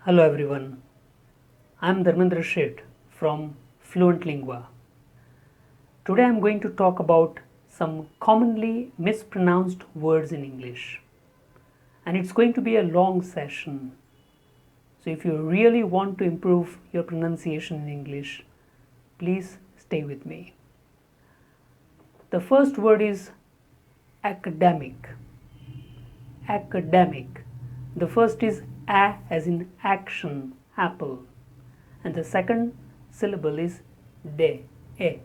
Hello everyone, I am Dharmendra from Fluentlingua. Today I am going to talk about some commonly mispronounced words in English. And it's going to be a long session. So if you really want to improve your pronunciation in English, please stay with me. The first word is academic. Academic. The first is a as in action, apple, and the second syllable is de, a.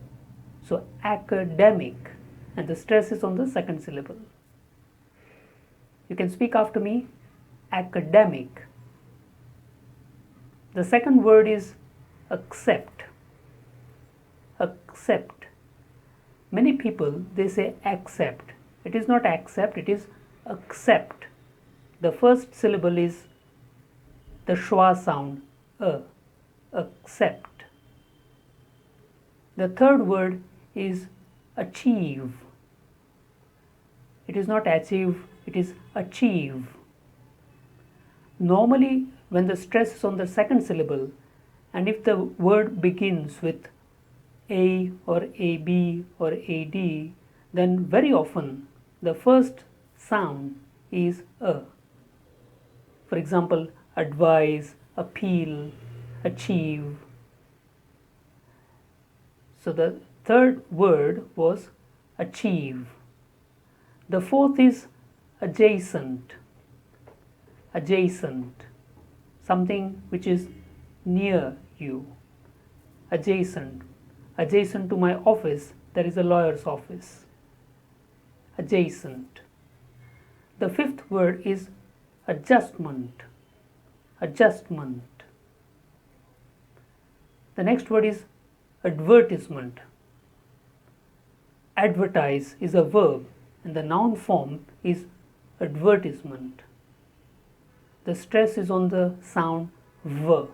So academic, and the stress is on the second syllable. You can speak after me, academic. The second word is accept. Accept. Many people, they say accept. It is not accept, it is accept. The first syllable is the schwa sound, accept. The third word is achieve. It is not achieve, it is achieve. Normally, when the stress is on the second syllable, and if the word begins with a or ab or ad, then very often the first sound is a. For example, advise, appeal, achieve. So the third word was achieve. The fourth is adjacent. Adjacent. Something which is near you. Adjacent. Adjacent to my office, there is a lawyer's office. Adjacent. The fifth word is adjustment. Adjustment. The next word is advertisement. Advertise is a verb and the noun form is advertisement. The stress is on the sound v.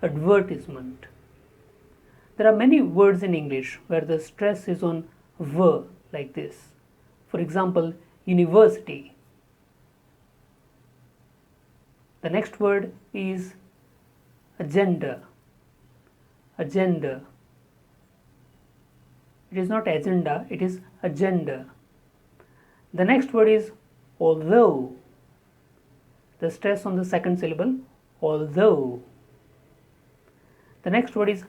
Advertisement. There are many words in English where the stress is on v like this. For example, university. The next word is agenda. Agenda. It is not agenda, it is agenda. The next word is although. The stress on the second syllable, although. The next word is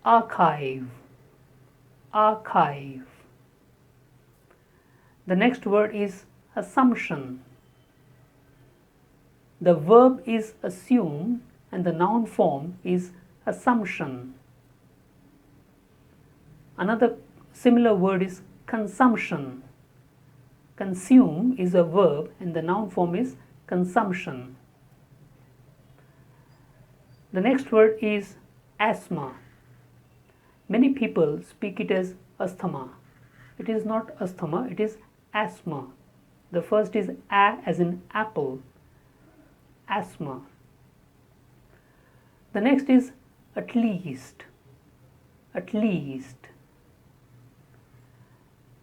archive. Archive. The next word is assumption. The verb is assume and the noun form is assumption. Another similar word is consumption. Consume is a verb and the noun form is consumption. The next word is asthma. Many people speak it as asthma. It is not asthma, it is asthma. The first is a as in apple. Asthma. The next is at least. At least.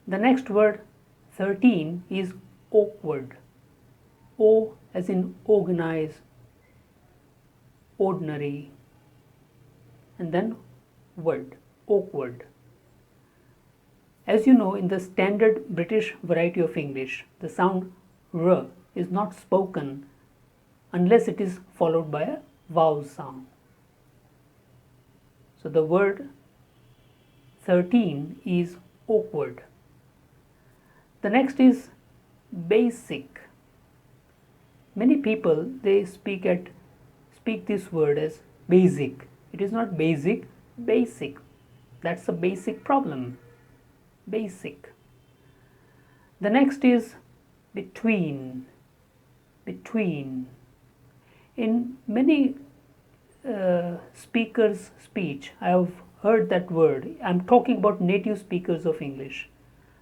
The next word 13 is awkward. O as in organize, ordinary, and then word, awkward. As you know, in the standard British variety of English, the sound r is not spoken unless it is followed by a vowel sound. So the word 13 is awkward. The next is basic. Many people, they speak this word as basic. It is not basic, basic. That's a basic problem. Basic. The next is between. Between. In many speakers' speech, I have heard that word. I'm talking about native speakers of English.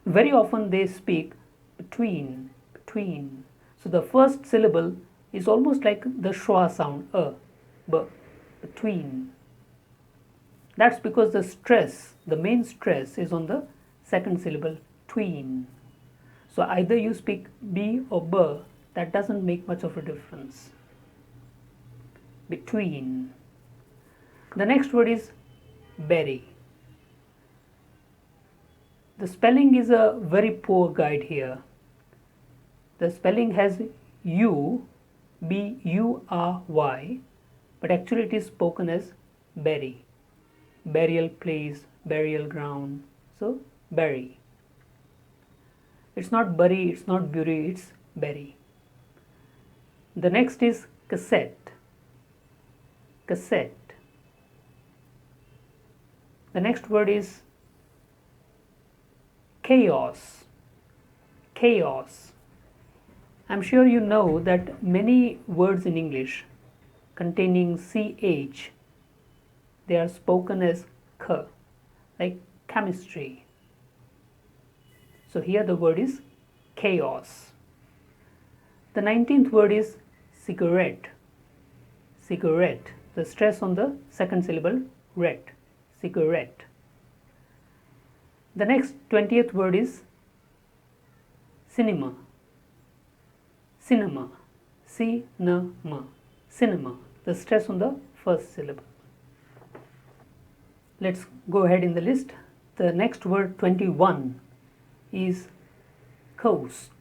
Very often they speak between, between. So the first syllable is almost like the schwa sound, b, between. That's because the stress, the main stress is on the second syllable, tween. So either you speak b or b, that doesn't make much of a difference. between. The next word is berry. The spelling is a very poor guide here. The spelling has U, B-U-R-Y, but actually it is spoken as berry. Burial place, burial ground, so berry. It's not bury, it's not bury, it's berry. The next is cassette. Cassette. The next word is chaos. Chaos. I'm sure you know that many words in English containing CH, they are spoken as K, like chemistry. So here the word is chaos. The 19th word is cigarette. Cigarette. The stress on the second syllable, ret. Cigarette. The next 20th word is cinema. Cinema. C-N-M. Cinema. The stress on the first syllable. Let's go ahead in the list. The next word, 21, is coast.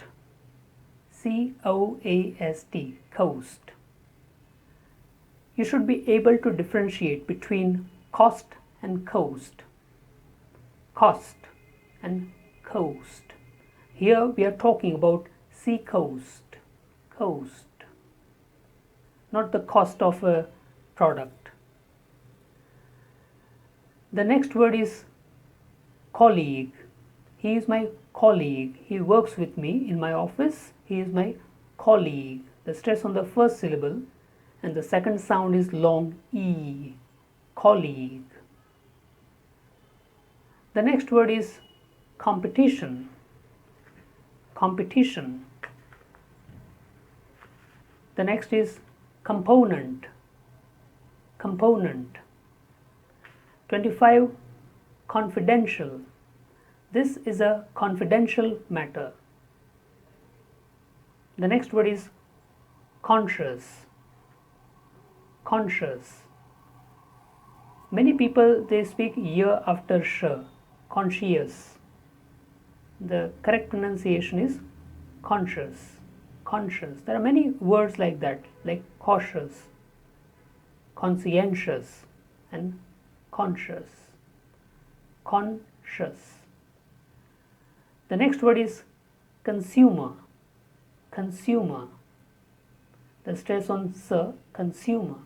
C-O-A-S-T. Coast. You should be able to differentiate between cost and coast. Cost and coast. Here we are talking about sea coast. Coast. Not the cost of a product. The next word is colleague. He is my colleague. He works with me in my office. He is my colleague. The stress on the first syllable and the second sound is long E. Colleague. The next word is competition. Competition. The next is component. Component. 25. Confidential. This is a confidential matter. The next word is conscious. Conscious. Many people, they speak year after sh. Conscious. The correct pronunciation is conscious. Conscious. There are many words like that, like cautious, conscientious, and conscious. Conscious. The next word is consumer. Consumer. The stress on s, consumer.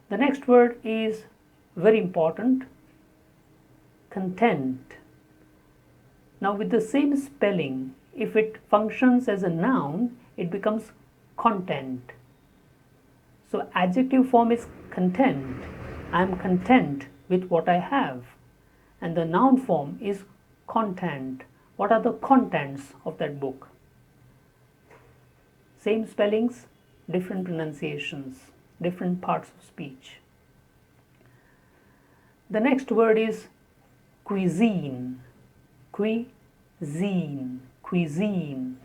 The next word is very important, content. Now with the same spelling, if it functions as a noun, it becomes content. So adjective form is content. I am content with what I have. And the noun form is content. What are the contents of that book? Same spellings, different pronunciations, different parts of speech. The next word is cuisine. Cuisine. Cuisine.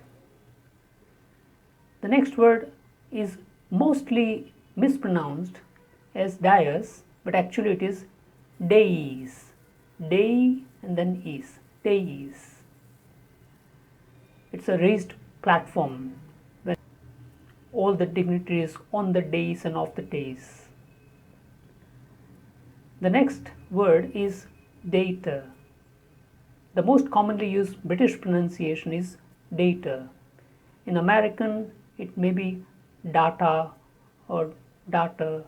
The next word is mostly mispronounced as dais, but actually it is dais. Day and then is. Dais. It's a raised platform when all the dignitaries on the dais and off the dais. The next word is data. The most commonly used British pronunciation is data. In American, it may be data or data.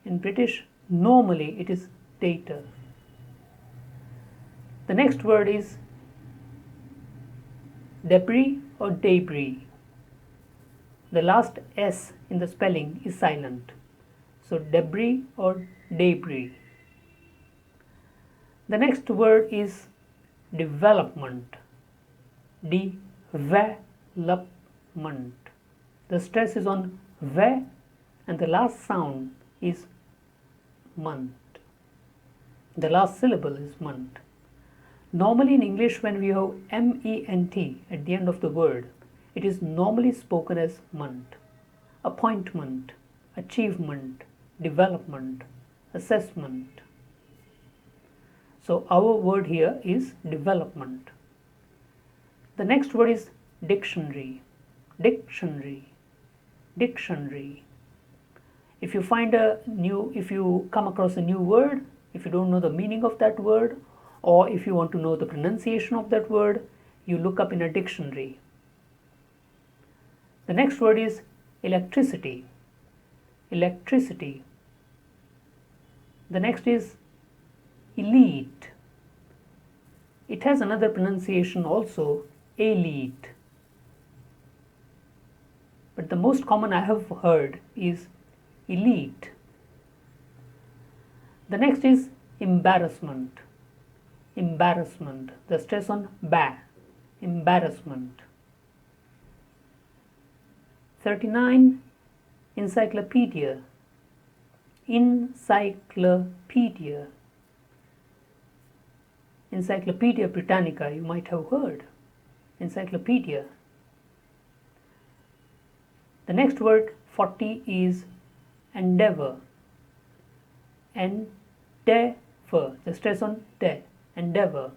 In British, normally it is data. The next word is debris or debris. The last S in the spelling is silent. So debris or debris. The next word is development. Development. The stress is on ve and the last sound is month. The last syllable is month. Normally in English, when we have ment at the end of the word, it is normally spoken as month. appointment, achievement, development, assessment. So our word here is development. The next word is dictionary. Dictionary. Dictionary. If you come across a new word, if you don't know the meaning of that word, or if you want to know the pronunciation of that word, you look up in a dictionary. The next word is electricity. Electricity. The next is elite. It has another pronunciation also, elite. But the most common I have heard is elite. The next is embarrassment. Embarrassment. The stress on ba. Embarrassment. 39. Encyclopedia. Encyclopedia. Encyclopedia Britannica, you might have heard. Encyclopedia. The next word, 40, is endeavor. Endeavor. The stress on de. Endeavor.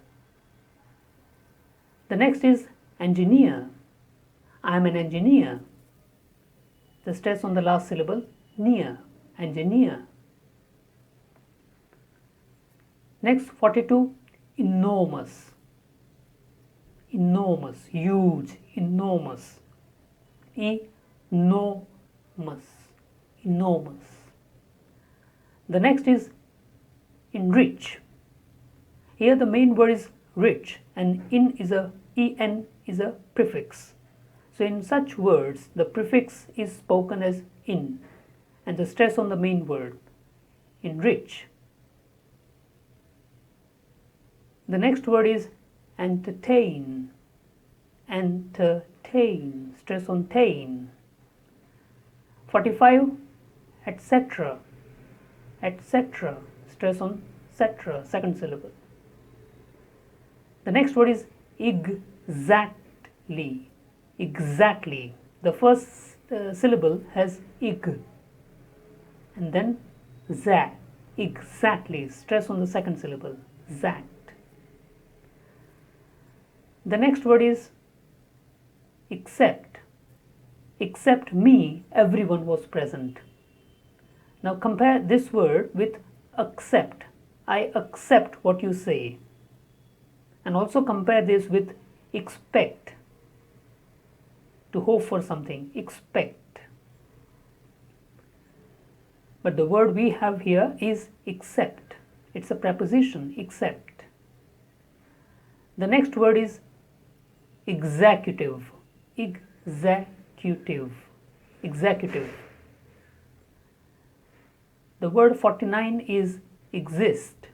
The next is engineer. I am an engineer. The stress on the last syllable, near. Engineer. Next, 42, enormous. Enormous. Huge. Enormous. Enormous. Enormous. The next is enrich. Here the main word is rich, and en is a prefix. So in such words, the prefix is spoken as in, and the stress on the main word, enrich. The next word is entertain. Entertain. Stress on tain. 45, etc. Etc. Stress on cetra, second syllable. The next word is exactly. Exactly. The first syllable has ig, and then za. Exactly. Stress on the second syllable. Zact. The next word is except. Except me, everyone was present. Now compare this word with accept. I accept what you say. And also compare this with expect. To hope for something. Expect. But the word we have here is except. It's a preposition, except. The next word is executive. Executive. Executive. The word 49 is exist.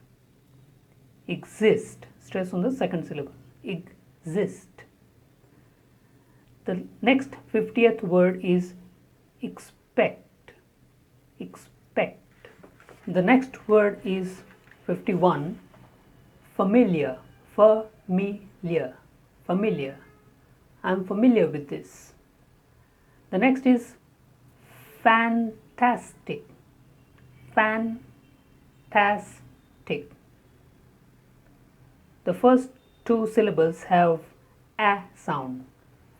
Exist. Stress on the second syllable. Exist. The next 50th word is expect. Expect. The next word is 51. Familiar. Familiar. Familiar. I am familiar with this. The next is fantastic. Fantastic. The first two syllables have a sound.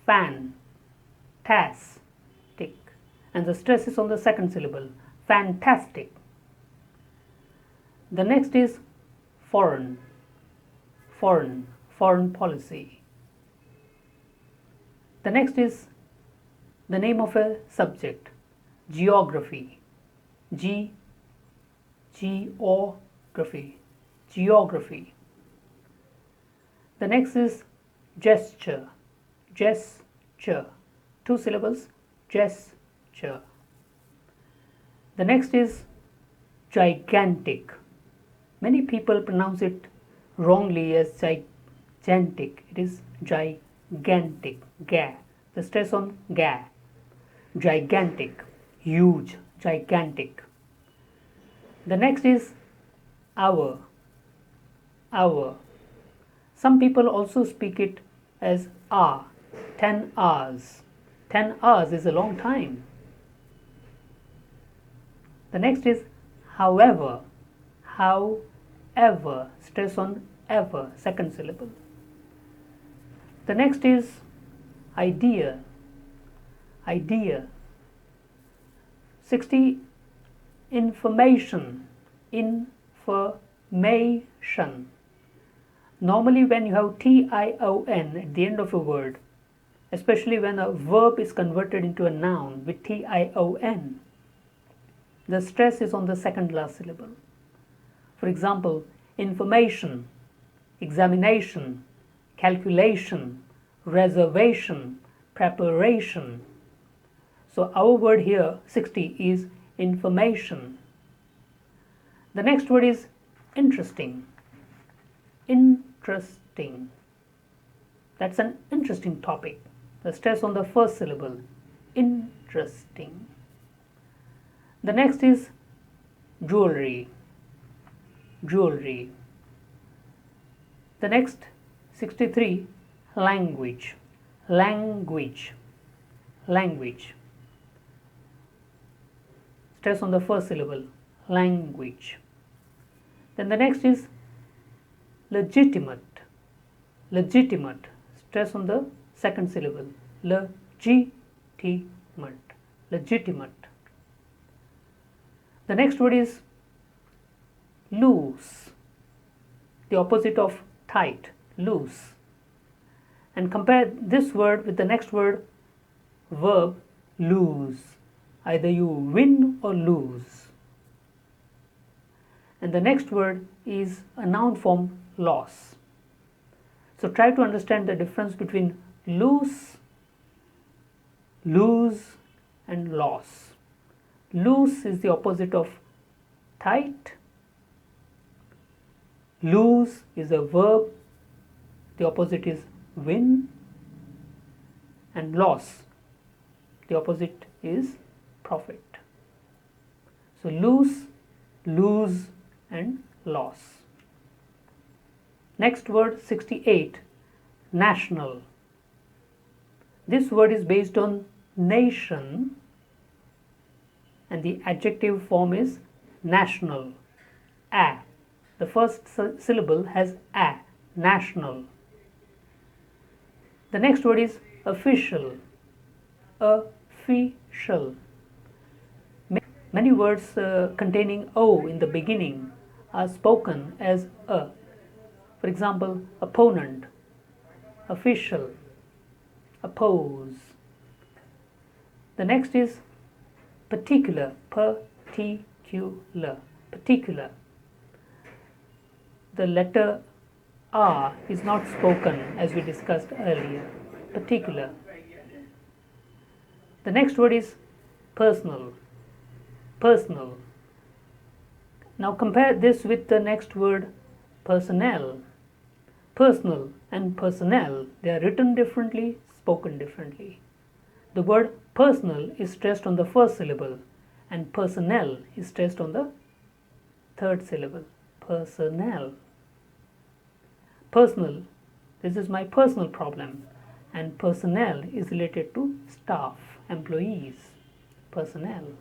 Fan. Tas. Tick. And the stress is on the second syllable. Fantastic. The next is foreign. Foreign. Foreign policy. The next is the name of a subject. Geography. Geography. Geography. The next is gesture. Gesture. Two syllables. Gesture. The next is gigantic. Many people pronounce it wrongly as gigantic. It is gigantic. Ga. The stress on ga. Gigantic. Huge. Gigantic. The next is hour. Hour. Some people also speak it as hour. 10 hours. 10 hours is a long time. The next is however. However, stress on ever, second syllable. The next is idea. Idea. 60, information. Information. Normally when you have tion at the end of a word, especially when a verb is converted into a noun with tion, the stress is on the second last syllable. For example, information, examination, calculation, reservation, preparation. So our word here, 60, is information. The next word is interesting. Interesting. That's an interesting topic. The stress on the first syllable. Interesting. The next is jewelry. Jewelry. The next, 63, language. Language. Language. Stress on the first syllable. Language. Then the next is legitimate. Legitimate. Stress on the second syllable. Legitimate. Legitimate. The next word is loose. The opposite of tight. Loose. And compare this word with the next word, verb, lose. Either you win or lose. And the next word is a noun form, loss. So try to understand the difference between loose, lose, and loss. Loose is the opposite of tight. Lose is a verb. The opposite is win. And loss, the opposite is profit. So lose, lose, and loss. Next word, 68, national. This word is based on nation, and the adjective form is national. A. The first syllable has a, national. The next word is official. Official. Many words containing O in the beginning are spoken as a. For example, opponent, official, oppose. The next is particular. Particular. Particular. The letter R is not spoken as we discussed earlier. Particular. The next word is personal. Personal. Now compare this with the next word, personnel. Personal and personnel, they are written differently, spoken differently. The word personal is stressed on the first syllable and personnel is stressed on the third syllable. Personnel. Personal, this is my personal problem, and personnel is related to staff, employees. Personnel.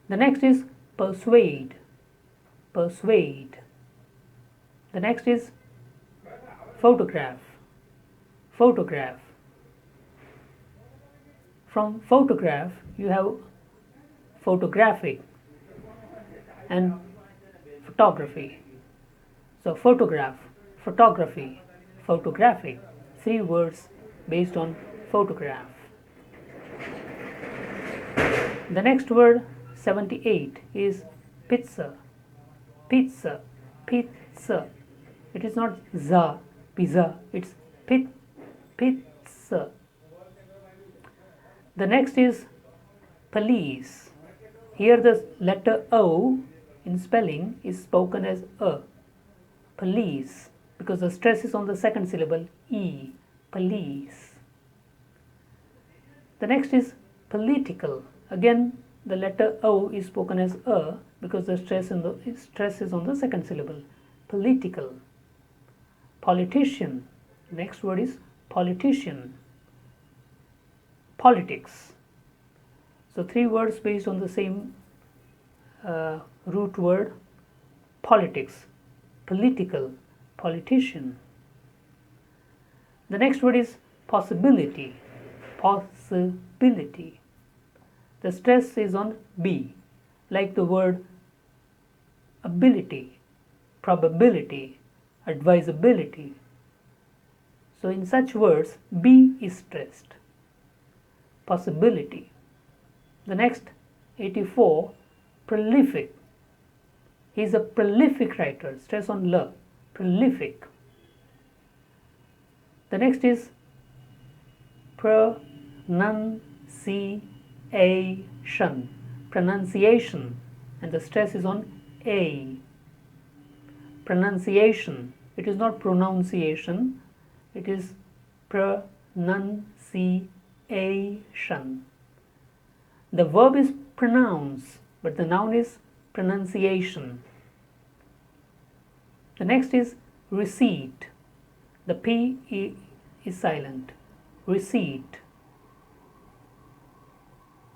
The next is persuade. Persuade. The next is photograph. Photograph. From photograph you have photographic and photography. So photograph, photography, photographic, 3 words based on photograph. The next word, 78, is pizza. Pizza, pizza. It is not za, pizza, it's pizza. The next is police. Here the letter O in spelling is spoken as a. Police, because the stress is on the second syllable, E. Police. The next is political. Again, the letter O is spoken as a because the stress is on the second syllable. Political. Politician. Next word is politician. Politics. So 3 words based on the same root word: politics, political, politician. The next word is possibility, possibility. The stress is on B, like the word ability, probability, advisability. So in such words, B is stressed. Possibility. The next, 84, prolific. He is a prolific writer, stress on L, prolific. The next is pronunciation, pronunciation, and the stress is on A. Pronunciation. It is not pronunciation, it is pronunciation. The verb is pronounce, but the noun is pronunciation. The next is receipt. The P is silent. Receipt.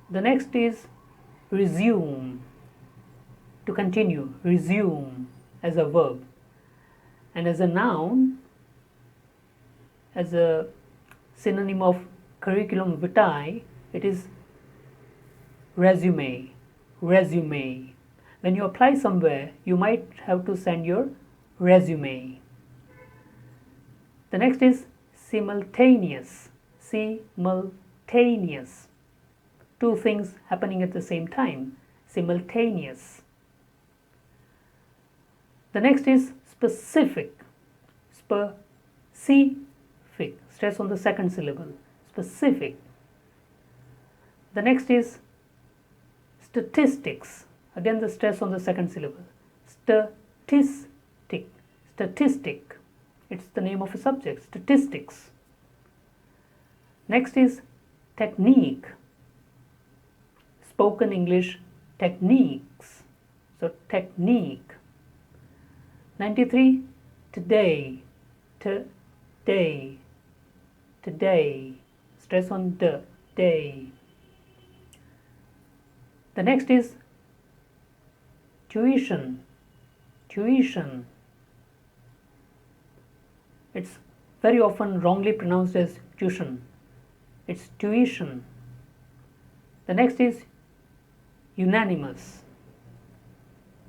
The next is resume. To continue. Resume as a verb. And as a noun, as a synonym of curriculum vitae, it is résumé. Résumé. When you apply somewhere, you might have to send your résumé. The next is simultaneous. Simultaneous. 2 things happening at the same time. Simultaneous. The next is specific. Specific. Stress on the second syllable. Specific. The next is statistics. Again the stress on the second syllable. Statistic. Statistic. It's the name of a subject. Statistics. Next is technique. Spoken English techniques. So technique. 93. Today. Today. Today. Stress on the day. The next is tuition. Tuition. It's very often wrongly pronounced as tuition. It's tuition. The next is unanimous.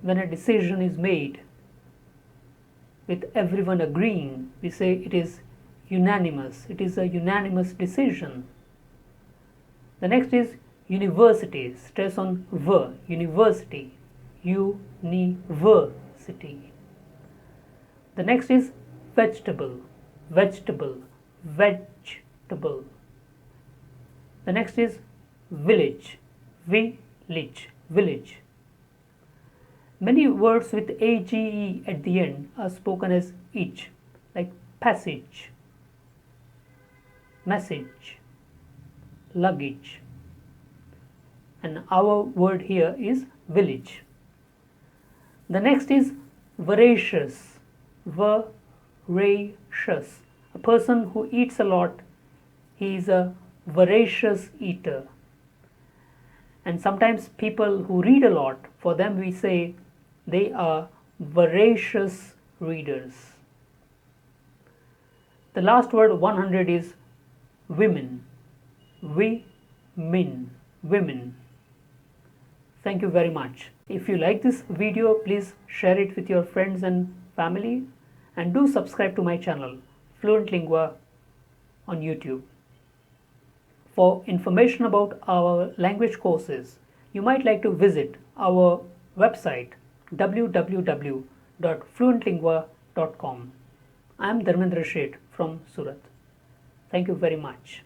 When a decision is made with everyone agreeing, we say it is unanimous. It is a unanimous decision. The next is university. Stress on V. University. University. The next is vegetable. Vegetable. Vegetable. The next is village. Village. Village. Many words with age at the end are spoken as each, like passage, message, luggage. And our word here is village. The next is voracious. Voracious. A person who eats a lot, he is a voracious eater. And sometimes people who read a lot, for them we say they are voracious readers. The last word 100 is women. Women. Women. Thank you very much. If you like this video, please share it with your friends and family, and do subscribe to my channel Fluentlingua on YouTube. For information about our language courses, you might like to visit our website www.fluentlingua.com. I am Dharmendra from Surat. Thank you very much.